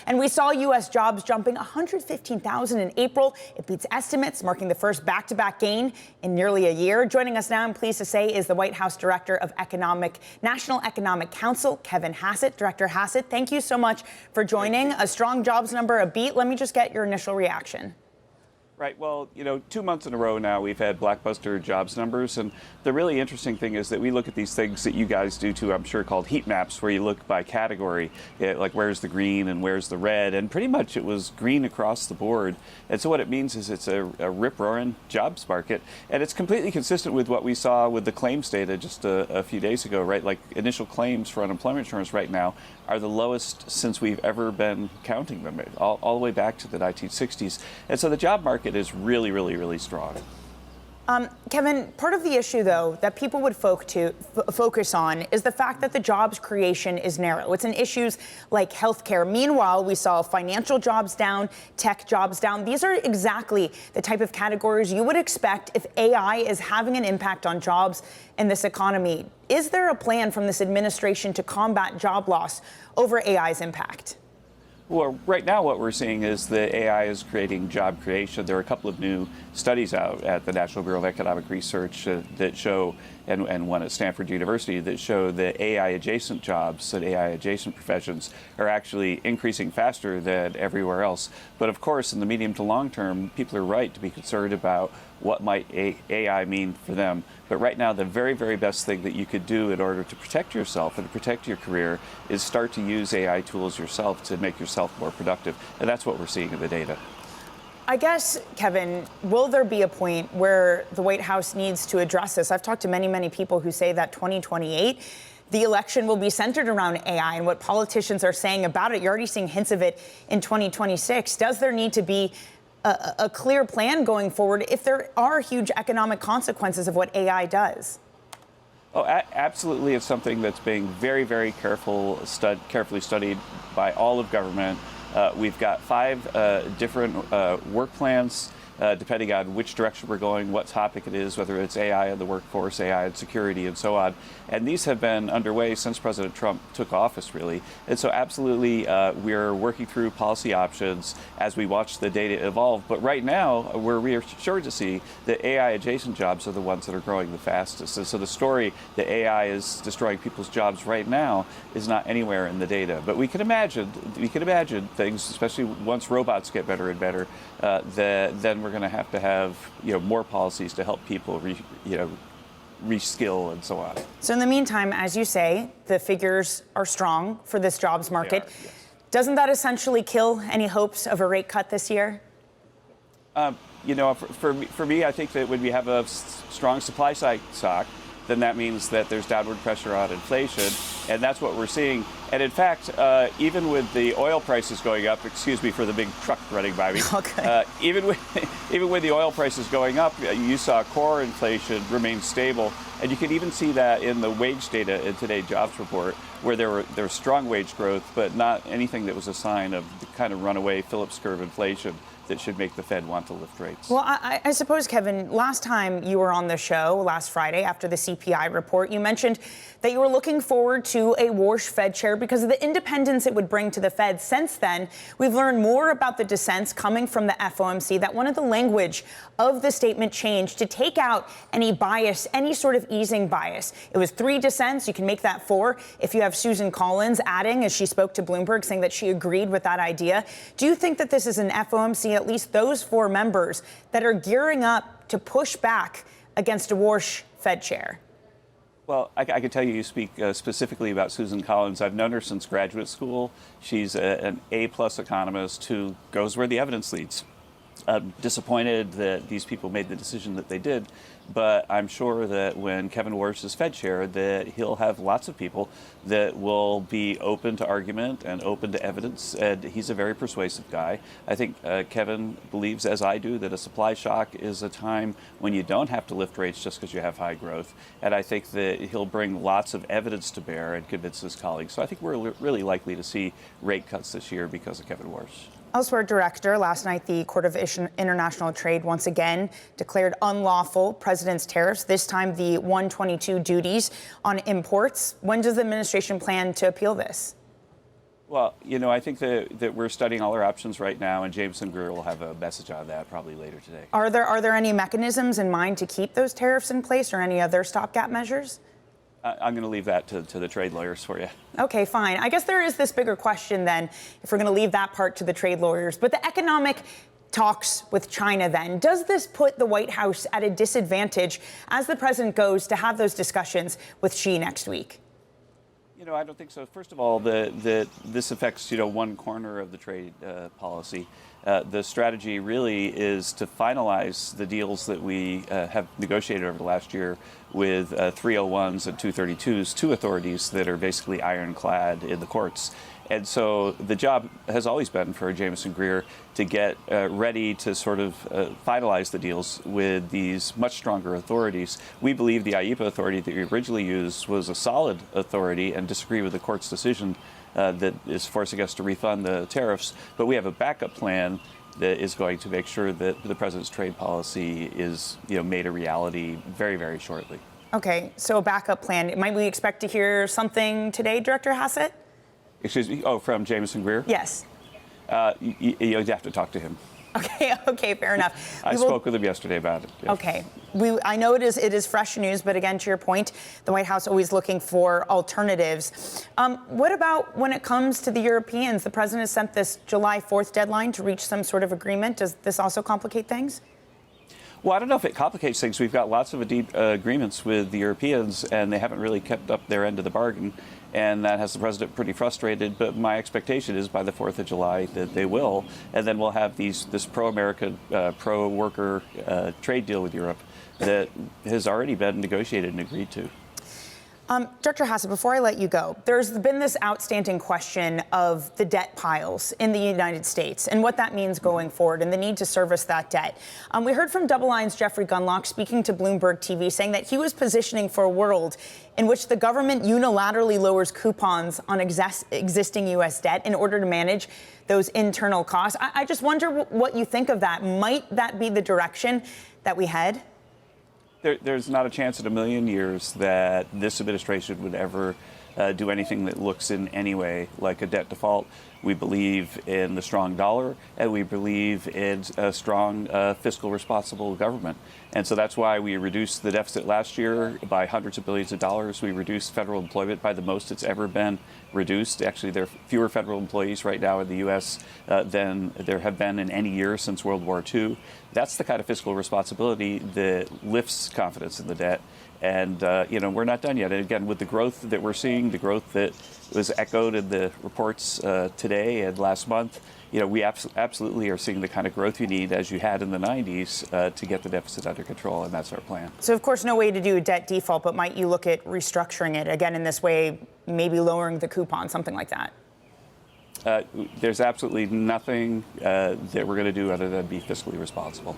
And we saw U.S. jobs jumping 115,000 in April. It beats estimates, marking the first back-to-back gain in nearly a year. Joining us now, I'm pleased to say, is the White House Director of National Economic Council, Kevin Hassett. Director Hassett, thank you so much for joining. A strong jobs number, a beat. Let me just get your initial reaction. Right. Well, 2 months in a row now we've had blockbuster jobs numbers. And the really interesting thing is that we look at these things that you guys do too, I'm sure, called heat maps, where you look by category, like where's the green and where's the red. And pretty much it was green across the board. And so what it means is it's a rip-roaring jobs market. And it's completely consistent with what we saw with the claims data just a few days ago, right? Like initial claims for unemployment insurance right now are the lowest since we've ever been counting them, all the way back to the 1960s. And so the job market is really, really, really strong. Kevin, part of the issue, though, that people would focus on is the fact that the jobs creation is narrow. It's in issues like healthcare. Meanwhile, we saw financial jobs down, tech jobs down. These are exactly the type of categories you would expect if AI is having an impact on jobs in this economy. Is there a plan from this administration to combat job loss over AI's impact? Well, right now what we're seeing is that AI is creating job creation. There are a couple of new studies out at the National Bureau of Economic Research that show, and one at Stanford University, that show that AI-adjacent jobs, that AI-adjacent professions are actually increasing faster than everywhere else. But of course, in the medium to long term, people are right to be concerned about what might AI mean for them. But right now, the very, very best thing that you could do in order to protect yourself and to protect your career is start to use AI tools yourself to make yourself more productive. And that's what we're seeing in the data. I guess, Kevin, will there be a point where the White House needs to address this? I've talked to many, many people who say that 2028, the election will be centered around AI and what politicians are saying about it. You're already seeing hints of it in 2026. Does there need to be a clear plan going forward if there are huge economic consequences of what AI does? Oh, absolutely. It's something that's being very, very carefully studied by all of government. We've got 5 different work plans, depending on which direction we're going, what topic it is, whether it's AI in the workforce, AI in security, and so on. And these have been underway since President Trump took office, really. And so absolutely, we're working through policy options as we watch the data evolve. But right now, we're reassured to see that AI-adjacent jobs are the ones that are growing the fastest. And so the story that AI is destroying people's jobs right now is not anywhere in the data. But we can imagine things, especially once robots get better and better, then we're going to have more policies to help people reskill and so on. So in the meantime, as you say, the figures are strong for this jobs market. Yes. Doesn't that essentially kill any hopes of a rate cut this year? For me, I think that when we have a strong supply side shock, then that means that there's downward pressure on inflation, and that's what we're seeing. And in fact, even with the oil prices going up, excuse me for the big truck running by me, okay. even with the oil prices going up, you saw core inflation remain stable, and you could even see that in the wage data in today's jobs report, where there was strong wage growth, but not anything that was a sign of the kind of runaway Phillips curve inflation that should make the Fed want to lift rates. Well, I suppose, Kevin, last time you were on the show, last Friday, after the CPI report, you mentioned that you were looking forward to a Warsh Fed chair because of the independence it would bring to the Fed. Since then, we've learned more about the dissents coming from the FOMC, that one of the language of the statement changed to take out any bias, any sort of easing bias. It was 3 dissents. You can make that 4 if you have Susan Collins adding, as she spoke to Bloomberg, saying that she agreed with that idea. Do you think that this is an FOMC, at least those 4 members, that are gearing up to push back against a Warsh Fed chair? Well, I can tell you speak specifically about Susan Collins. I've known her since graduate school. She's an A-plus economist who goes where the evidence leads. I'm disappointed that these people made the decision that they did, but I'm sure that when Kevin Warsh is Fed chair, that he'll have lots of people that will be open to argument and open to evidence, and he's a very persuasive guy. I think Kevin believes, as I do, that a supply shock is a time when you don't have to lift rates just because you have high growth, and I think that he'll bring lots of evidence to bear and convince his colleagues. So I think we're really likely to see rate cuts this year because of Kevin Warsh. Elsewhere, Director, last night the Court of International Trade once again declared unlawful president's tariffs, this time the 122 duties on imports. When does the administration plan to appeal this? Well, I think that we're studying all our options right now, and Jameson Greer will have a message on that probably later today. Are there any mechanisms in mind to keep those tariffs in place or any other stopgap measures? I'm going to leave that to the trade lawyers for you. Okay, fine. I guess there is this bigger question then, if we're going to leave that part to the trade lawyers. But the economic talks with China then, does this put the White House at a disadvantage as the president goes to have those discussions with Xi next week? I don't think so. First of all, this affects, one corner of the trade policy. The strategy really is to finalize the deals that we have negotiated over the last year with 301s and 232s, two authorities that are basically ironclad in the courts. And so the job has always been for Jameson Greer to get ready to sort of finalize the deals with these much stronger authorities. We believe the IEEPA authority that we originally used was a solid authority and disagree with the court's decision that is forcing us to refund the tariffs. But we have a backup plan that is going to make sure that the president's trade policy is made a reality very, very shortly. Okay, so a backup plan. Might we expect to hear something today, Director Hassett? Excuse me? Oh, from Jameson Greer? Yes. You'd have to talk to him. Okay, fair enough. I spoke with him yesterday about it. Yeah. Okay. I know it is fresh news, but again, to your point, the White House always looking for alternatives. What about when it comes to the Europeans? The president has sent this July 4th deadline to reach some sort of agreement. Does this also complicate things? Well, I don't know if it complicates things. We've got lots of agreements with the Europeans, and they haven't really kept up their end of the bargain. And that has the president pretty frustrated. But my expectation is by the 4th of July that they will. And then we'll have this pro-American, pro-worker trade deal with Europe that has already been negotiated and agreed to. Dr. Hassett, before I let you go, there's been this outstanding question of the debt piles in the United States and what that means going forward and the need to service that debt. We heard from Double Line's Jeffrey Gundlach speaking to Bloomberg TV saying that he was positioning for a world in which the government unilaterally lowers coupons on existing U.S. debt in order to manage those internal costs. I just wonder what you think of that. Might that be the direction that we head? There's not a chance in a million years that this administration would ever do anything that looks in any way like a debt default. We believe in the strong dollar, and we believe in a strong fiscal responsible government. And so that's why we reduced the deficit last year by hundreds of billions of dollars. We reduced federal employment by the most it's ever been reduced. Actually, there are fewer federal employees right now in the U.S. Than there have been in any year since World War II. That's the kind of fiscal responsibility that lifts confidence in the debt. And, we're not done yet. And again, with the growth that we're seeing, the growth that was echoed in the reports today and last month, we absolutely are seeing the kind of growth you need as you had in the 90s to get the deficit under control. And that's our plan. So, of course, no way to do a debt default, but might you look at restructuring it again in this way, maybe lowering the coupon, something like that? There's absolutely nothing that we're going to do other than be fiscally responsible.